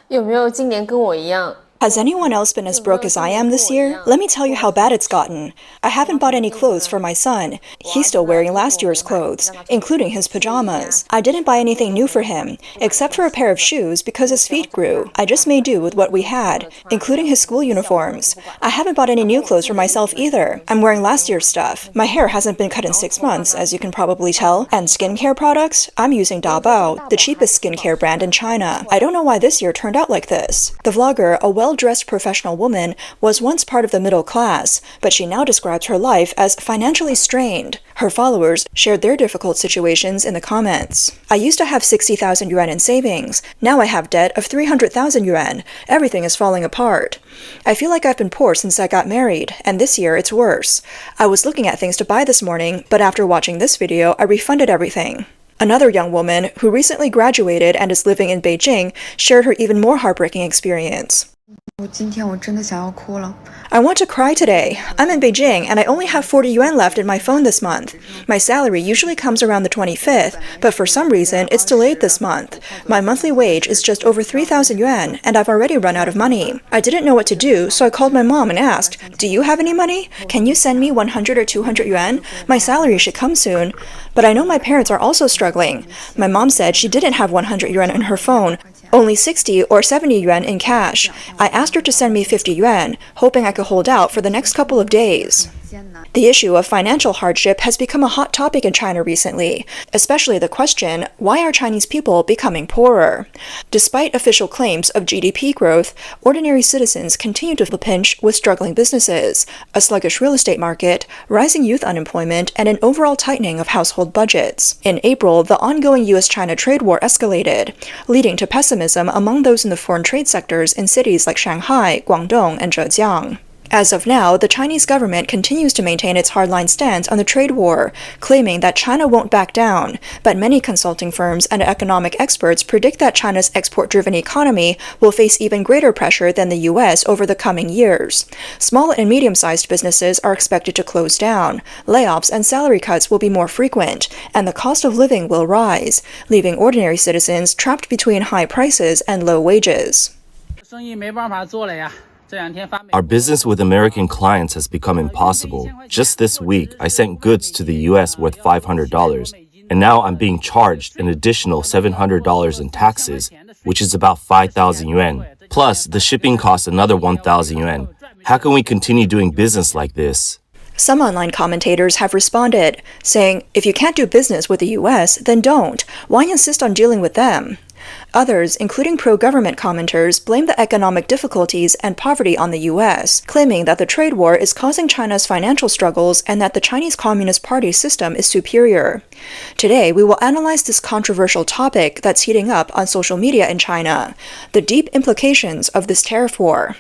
有没有今年跟我一样？Has anyone else been as broke as I am this year? Let me tell you how bad it's gotten. I haven't bought any clothes for my son. He's still wearing last year's clothes, including his pajamas. I didn't buy anything new for him, except for a pair of shoes because his feet grew. I just made do with what we had, including his school uniforms. I haven't bought any new clothes for myself either. I'm wearing last year's stuff. My hair hasn't been cut in 6 months, as you can probably tell. And skincare products? I'm using Dabao, the cheapest skincare brand in China. I don't know why this year turned out like this. The vlogger, a well-dressed professional woman, was once part of the middle class, but she now describes her life as financially strained. Her followers shared their difficult situations in the comments. I used to have 60,000 yuan in savings. Now I have debt of 300,000 yuan. Everything is falling apart. I feel like I've been poor since I got married, and this year it's worse. I was looking at things to buy this morning, but after watching this video, I refunded everything. Another young woman, who recently graduated and is living in Beijing, shared her even more heartbreaking experience. I want to cry today. I'm in Beijing and I only have 40 yuan left in my phone this month. My salary usually comes around the 25th, but for some reason it's delayed this month. My monthly wage is just over 3,000 yuan and I've already run out of money. I didn't know what to do, so I called my mom and asked, "Do you have any money? Can you send me 100 or 200 yuan? My salary should come soon." But I know my parents are also struggling. My mom said she didn't have 100 yuan in her phone, only 60 or 70 yuan in cash. I asked her to send me 50 yuan, hoping I could hold out for the next couple of days. The issue of financial hardship has become a hot topic in China recently, especially the question, why are Chinese people becoming poorer? Despite official claims of GDP growth, ordinary citizens continue to feel the pinch with struggling businesses, a sluggish real estate market, rising youth unemployment, and an overall tightening of household budgets. In April, the ongoing US-China trade war escalated, leading to pessimism among those in the foreign trade sectors in cities like Shanghai, Guangdong, and Zhejiang. As of now, the Chinese government continues to maintain its hardline stance on the trade war, claiming that China won't back down, but many consulting firms and economic experts predict that China's export-driven economy will face even greater pressure than the US over the coming years. Small and medium-sized businesses are expected to close down, layoffs and salary cuts will be more frequent, and the cost of living will rise, leaving ordinary citizens trapped between high prices and low wages. Our business with American clients has become impossible. Just this week, I sent goods to the US worth $500, and now I'm being charged an additional $700 in taxes, which is about 5,000 yuan. Plus, the shipping costs another 1,000 yuan. How can we continue doing business like this? Some online commentators have responded, saying, if you can't do business with the US, then don't. Why insist on dealing with them? Others, including pro-government commenters, blame the economic difficulties and poverty on the US, claiming that the trade war is causing China's financial struggles and that the Chinese Communist Party system is superior. Today, we will analyze this controversial topic that's heating up on social media in China, the deep implications of this tariff war.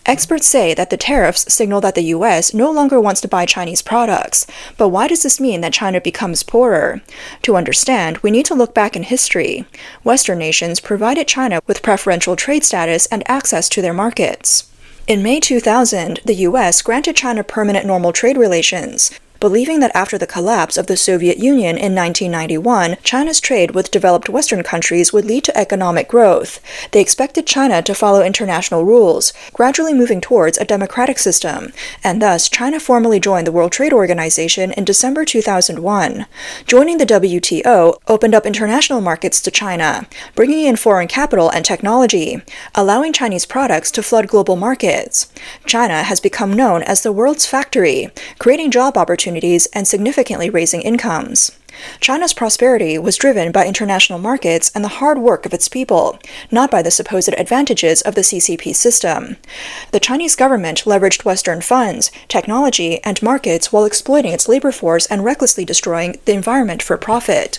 Experts say that the tariffs signal that the US no longer wants to buy Chinese products. But why does this mean that China becomes poorer? To understand, we need to look back in history. Western nations provided China with preferential trade status and access to their markets. In May 2000, the US granted China permanent normal trade relations, believing that after the collapse of the Soviet Union in 1991, China's trade with developed Western countries would lead to economic growth. They expected China to follow international rules, gradually moving towards a democratic system, and thus China formally joined the World Trade Organization in December 2001. Joining the WTO opened up international markets to China, bringing in foreign capital and technology, allowing Chinese products to flood global markets. China has become known as the world's factory, creating job opportunities and significantly raising incomes. China's prosperity was driven by international markets and the hard work of its people, not by the supposed advantages of the CCP system. The Chinese government leveraged Western funds, technology, and markets while exploiting its labor force and recklessly destroying the environment for profit.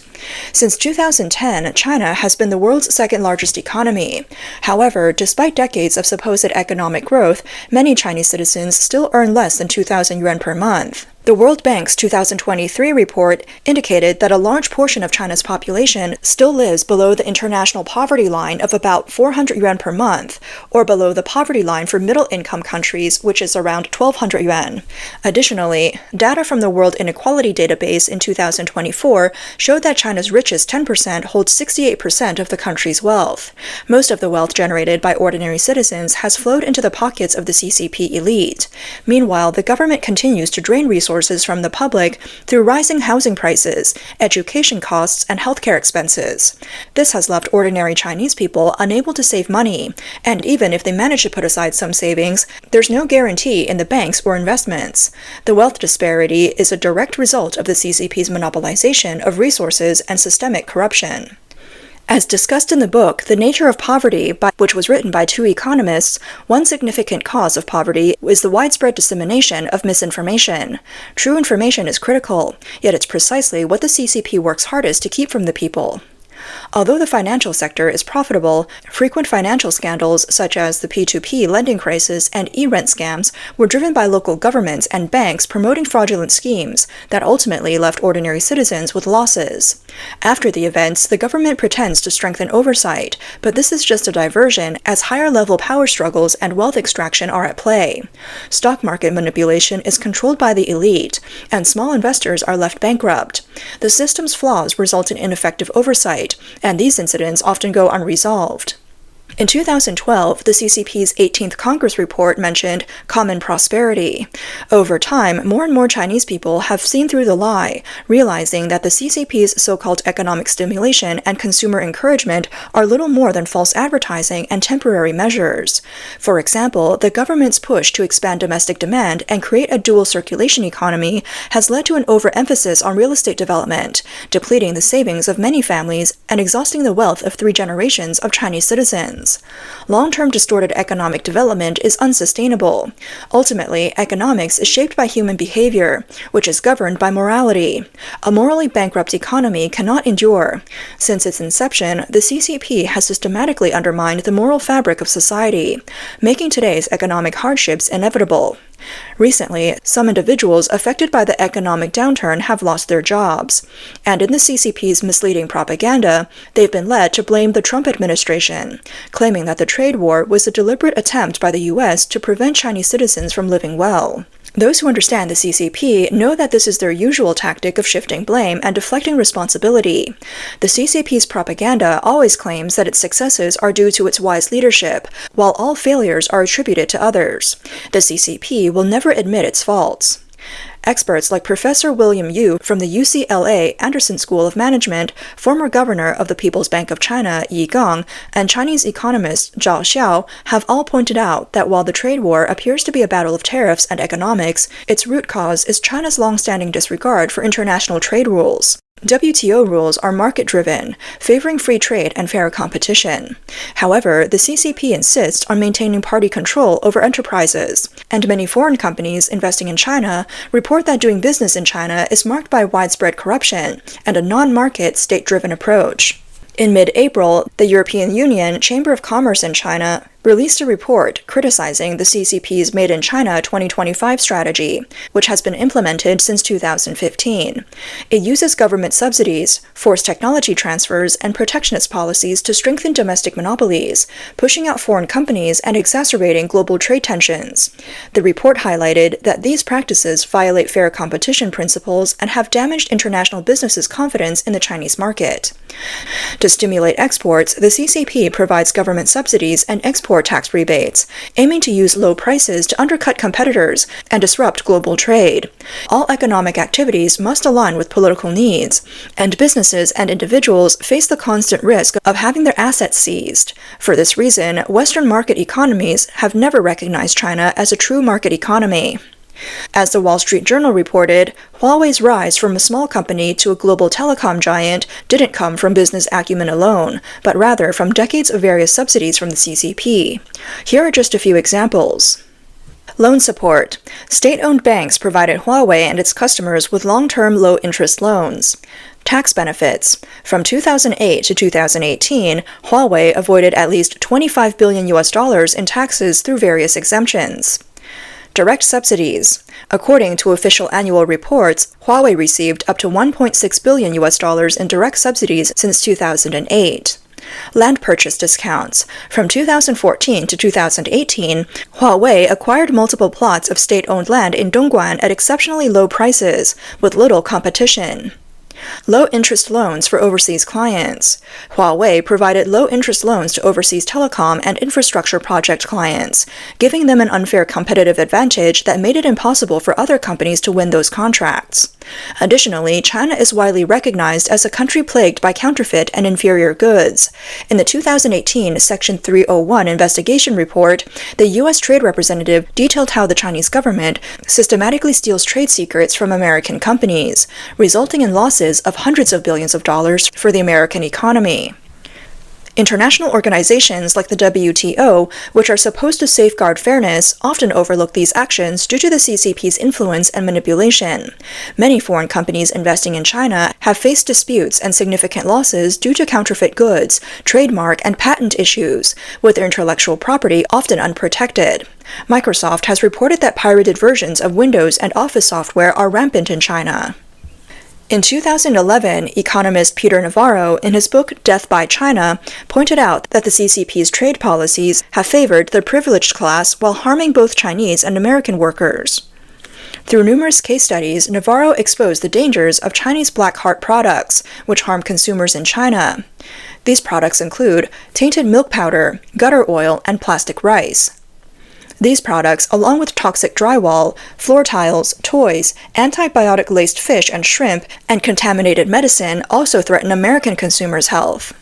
Since 2010, China has been the world's second-largest economy. However, despite decades of supposed economic growth, many Chinese citizens still earn less than 2,000 yuan per month. The World Bank's 2023 report indicated that a large portion of China's population still lives below the international poverty line of about 400 yuan per month, or below the poverty line for middle-income countries, which is around 1,200 yuan. Additionally, data from the World Inequality Database in 2024 showed that China's richest 10% holds 68% of the country's wealth. Most of the wealth generated by ordinary citizens has flowed into the pockets of the CCP elite. Meanwhile, the government continues to drain resources from the public through rising housing prices, education costs, and healthcare expenses. This has left ordinary Chinese people unable to save money, and even if they manage to put aside some savings, there's no guarantee in the banks or investments. The wealth disparity is a direct result of the CCP's monopolization of resources and systemic corruption. As discussed in the book, The Nature of Poverty, which was written by two economists, one significant cause of poverty is the widespread dissemination of misinformation. True information is critical, yet it's precisely what the CCP works hardest to keep from the people. Although the financial sector is profitable, frequent financial scandals such as the P2P lending crisis and e-rent scams were driven by local governments and banks promoting fraudulent schemes that ultimately left ordinary citizens with losses. After the events, the government pretends to strengthen oversight, but this is just a diversion as higher-level power struggles and wealth extraction are at play. Stock market manipulation is controlled by the elite, and small investors are left bankrupt. The system's flaws result in ineffective oversight, and these incidents often go unresolved. In 2012, the CCP's 18th Congress report mentioned common prosperity. Over time, more and more Chinese people have seen through the lie, realizing that the CCP's so-called economic stimulation and consumer encouragement are little more than false advertising and temporary measures. For example, the government's push to expand domestic demand and create a dual circulation economy has led to an overemphasis on real estate development, depleting the savings of many families and exhausting the wealth of 3 generations of Chinese citizens. Long-term distorted economic development is unsustainable. Ultimately, economics is shaped by human behavior, which is governed by morality. A morally bankrupt economy cannot endure. Since its inception, the CCP has systematically undermined the moral fabric of society, making today's economic hardships inevitable. Recently, some individuals affected by the economic downturn have lost their jobs, and in the CCP's misleading propaganda, they've been led to blame the Trump administration, claiming that the trade war was a deliberate attempt by the U.S. to prevent Chinese citizens from living well. Those who understand the CCP know that this is their usual tactic of shifting blame and deflecting responsibility. The CCP's propaganda always claims that its successes are due to its wise leadership, while all failures are attributed to others. The CCP will never admit its faults. Experts like Professor William Yu from the UCLA Anderson School of Management, former governor of the People's Bank of China, Yi Gang, and Chinese economist Zhao Xiao have all pointed out that while the trade war appears to be a battle of tariffs and economics, its root cause is China's long-standing disregard for international trade rules. WTO rules are market-driven, favoring free trade and fair competition. However, the CCP insists on maintaining party control over enterprises, and many foreign companies investing in China report that doing business in China is marked by widespread corruption and a non-market, state-driven approach. In mid-April, the European Union Chamber of Commerce in China released a report criticizing the CCP's Made in China 2025 strategy, which has been implemented since 2015. It uses government subsidies, forced technology transfers, and protectionist policies to strengthen domestic monopolies, pushing out foreign companies and exacerbating global trade tensions. The report highlighted that these practices violate fair competition principles and have damaged international businesses' confidence in the Chinese market. To stimulate exports, the CCP provides government subsidies and export tax rebates, aiming to use low prices to undercut competitors and disrupt global trade. All economic activities must align with political needs, and businesses and individuals face the constant risk of having their assets seized. For this reason, Western market economies have never recognized China as a true market economy. As the Wall Street Journal reported, Huawei's rise from a small company to a global telecom giant didn't come from business acumen alone, but rather from decades of various subsidies from the CCP. Here are just a few examples. Loan support. State-owned banks provided Huawei and its customers with long-term low-interest loans. Tax benefits. From 2008 to 2018, Huawei avoided at least $25 billion in taxes through various exemptions. Direct subsidies. According to official annual reports, Huawei received up to $1.6 billion in direct subsidies since 2008. Land purchase discounts. From 2014 to 2018, Huawei acquired multiple plots of state-owned land in Dongguan at exceptionally low prices, with little competition. Low-interest loans for overseas clients. Huawei provided low-interest loans to overseas telecom and infrastructure project clients, giving them an unfair competitive advantage that made it impossible for other companies to win those contracts. Additionally, China is widely recognized as a country plagued by counterfeit and inferior goods. In the 2018 Section 301 investigation report, the U.S. Trade Representative detailed how the Chinese government systematically steals trade secrets from American companies, resulting in losses of hundreds of billions of dollars for the American economy. International organizations like the WTO, which are supposed to safeguard fairness, often overlook these actions due to the CCP's influence and manipulation. Many foreign companies investing in China have faced disputes and significant losses due to counterfeit goods, trademark and patent issues, with their intellectual property often unprotected. Microsoft has reported that pirated versions of Windows and Office software are rampant in China. In 2011, economist Peter Navarro, in his book Death by China, pointed out that the CCP's trade policies have favored the privileged class while harming both Chinese and American workers. Through numerous case studies, Navarro exposed the dangers of Chinese black heart products, which harm consumers in China. These products include tainted milk powder, gutter oil, and plastic rice. These products, along with toxic drywall, floor tiles, toys, antibiotic-laced fish and shrimp, and contaminated medicine also threaten American consumers' health.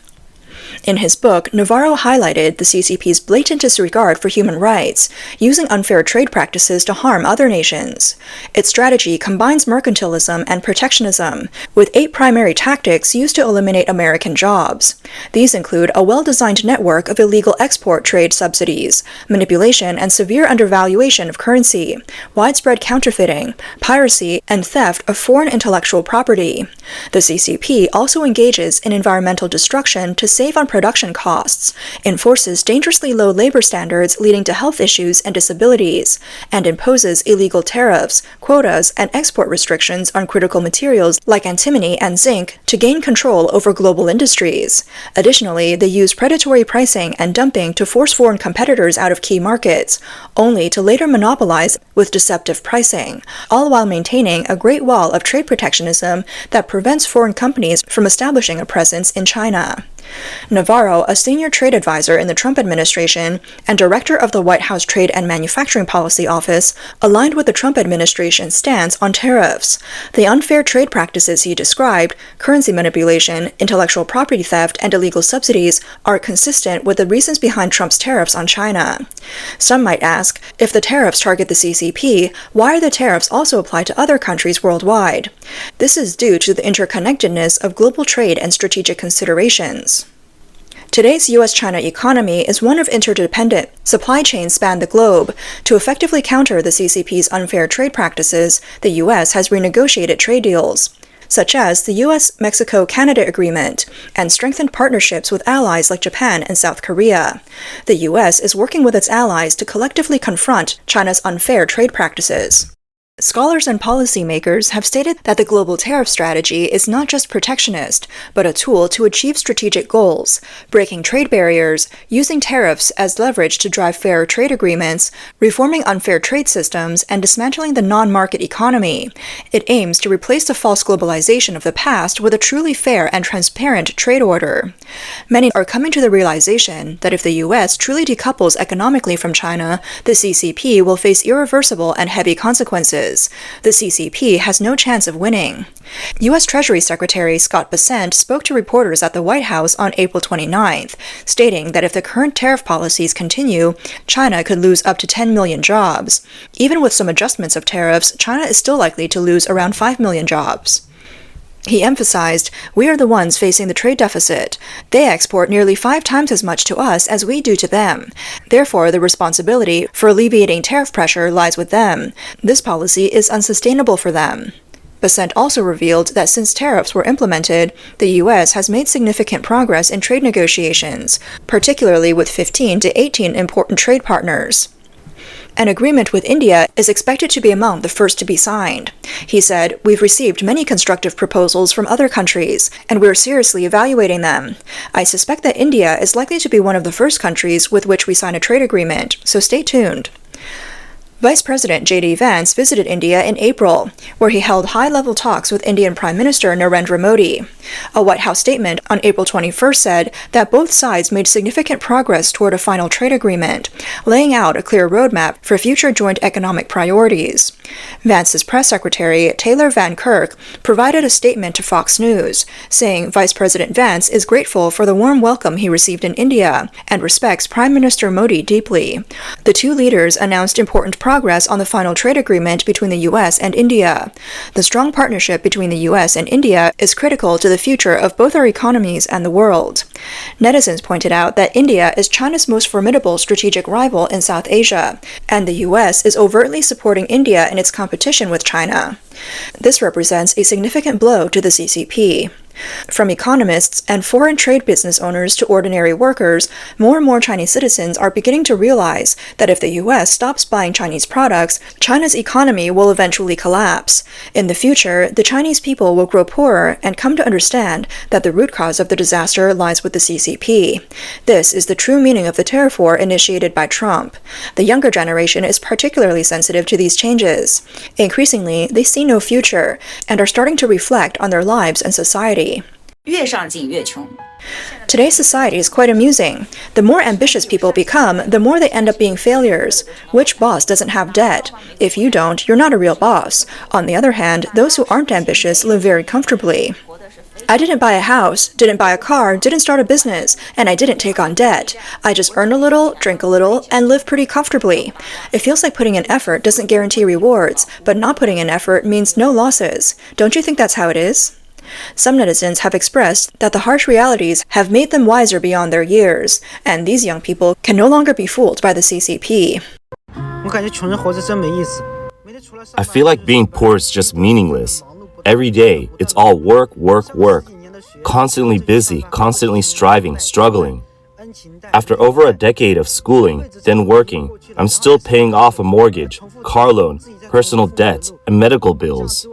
In his book, Navarro highlighted the CCP's blatant disregard for human rights, using unfair trade practices to harm other nations. Its strategy combines mercantilism and protectionism, with 8 primary tactics used to eliminate American jobs. These include a well-designed network of illegal export trade subsidies, manipulation and severe undervaluation of currency, widespread counterfeiting, piracy, and theft of foreign intellectual property. The CCP also engages in environmental destruction to save on production costs, enforces dangerously low labor standards leading to health issues and disabilities, and imposes illegal tariffs, quotas, and export restrictions on critical materials like antimony and zinc to gain control over global industries. Additionally, they use predatory pricing and dumping to force foreign competitors out of key markets, only to later monopolize with deceptive pricing, all while maintaining a great wall of trade protectionism that prevents foreign companies from establishing a presence in China. Navarro, a senior trade advisor in the Trump administration and director of the White House Trade and Manufacturing Policy Office, aligned with the Trump administration's stance on tariffs. The unfair trade practices he described, currency manipulation, intellectual property theft, and illegal subsidies, are consistent with the reasons behind Trump's tariffs on China. Some might ask, if the tariffs target the CCP, why are the tariffs also applied to other countries worldwide? This is due to the interconnectedness of global trade and strategic considerations. Today's U.S.-China economy is one of interdependent supply chains span the globe. To effectively counter the CCP's unfair trade practices, the U.S. has renegotiated trade deals, such as the U.S.-Mexico-Canada Agreement, and strengthened partnerships with allies like Japan and South Korea. The U.S. is working with its allies to collectively confront China's unfair trade practices. Scholars and policymakers have stated that the global tariff strategy is not just protectionist, but a tool to achieve strategic goals, breaking trade barriers, using tariffs as leverage to drive fairer trade agreements, reforming unfair trade systems, and dismantling the non-market economy. It aims to replace the false globalization of the past with a truly fair and transparent trade order. Many are coming to the realization that if the U.S. truly decouples economically from China, the CCP will face irreversible and heavy consequences. The CCP has no chance of winning. U.S. Treasury Secretary Scott Bessent spoke to reporters at the White House on April 29th, stating that if the current tariff policies continue, China could lose up to 10 million jobs. Even with some adjustments of tariffs, China is still likely to lose around 5 million jobs. He emphasized, "We are the ones facing the trade deficit. They export nearly 5 times as much to us as we do to them. Therefore, the responsibility for alleviating tariff pressure lies with them. This policy is unsustainable for them." Bessent also revealed that since tariffs were implemented, the U.S. has made significant progress in trade negotiations, particularly with 15 to 18 important trade partners. An agreement with India is expected to be among the first to be signed. He said, "We've received many constructive proposals from other countries, and we're seriously evaluating them. I suspect that India is likely to be one of the first countries with which we sign a trade agreement, so stay tuned." Vice President J.D. Vance visited India in April, where he held high-level talks with Indian Prime Minister Narendra Modi. A White House statement on April 21st said that both sides made significant progress toward a final trade agreement, laying out a clear roadmap for future joint economic priorities. Vance's press secretary, Taylor Van Kirk, provided a statement to Fox News, saying Vice President Vance is grateful for the warm welcome he received in India and respects Prime Minister Modi deeply. The two leaders announced important progress on the final trade agreement between the U.S. and India. The strong partnership between the U.S. and India is critical to the future of both our economies and the world. Netizens pointed out that India is China's most formidable strategic rival in South Asia, and the U.S. is overtly supporting India in its competition with China. This represents a significant blow to the CCP. From economists and foreign trade business owners to ordinary workers, more and more Chinese citizens are beginning to realize that if the U.S. stops buying Chinese products, China's economy will eventually collapse. In the future, the Chinese people will grow poorer and come to understand that the root cause of the disaster lies with the CCP. This is the true meaning of the tariff war initiated by Trump. The younger generation is particularly sensitive to these changes. Increasingly, they see no future and are starting to reflect on their lives and society. Today's society is quite amusing. The more ambitious people become, the more they end up being failures. Which boss doesn't have debt? If you don't, you're not a real boss. On the other hand, those who aren't ambitious live very comfortably. I didn't buy a house, didn't buy a car, didn't start a business, and I didn't take on debt. I just earn a little, drink a little, and live pretty comfortably. It feels like putting in effort doesn't guarantee rewards, but not putting in effort means no losses. Don't you think that's how it is? Some netizens have expressed that the harsh realities have made them wiser beyond their years, and these young people can no longer be fooled by the CCP. I feel like being poor is just meaningless. Every day, it's all work, work, work. Constantly busy, constantly striving, struggling. After over a decade of schooling, then working, I'm still paying off a mortgage, car loan, personal debts, and medical bills.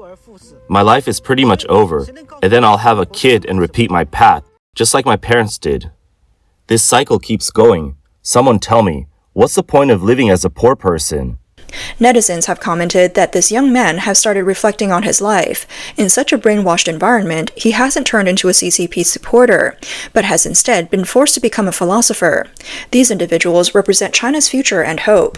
My life is pretty much over, and then I'll have a kid and repeat my path, just like my parents did. This cycle keeps going. Someone tell me, what's the point of living as a poor person? Netizens have commented that this young man has started reflecting on his life. In such a brainwashed environment, he hasn't turned into a CCP supporter, but has instead been forced to become a philosopher. These individuals represent China's future and hope.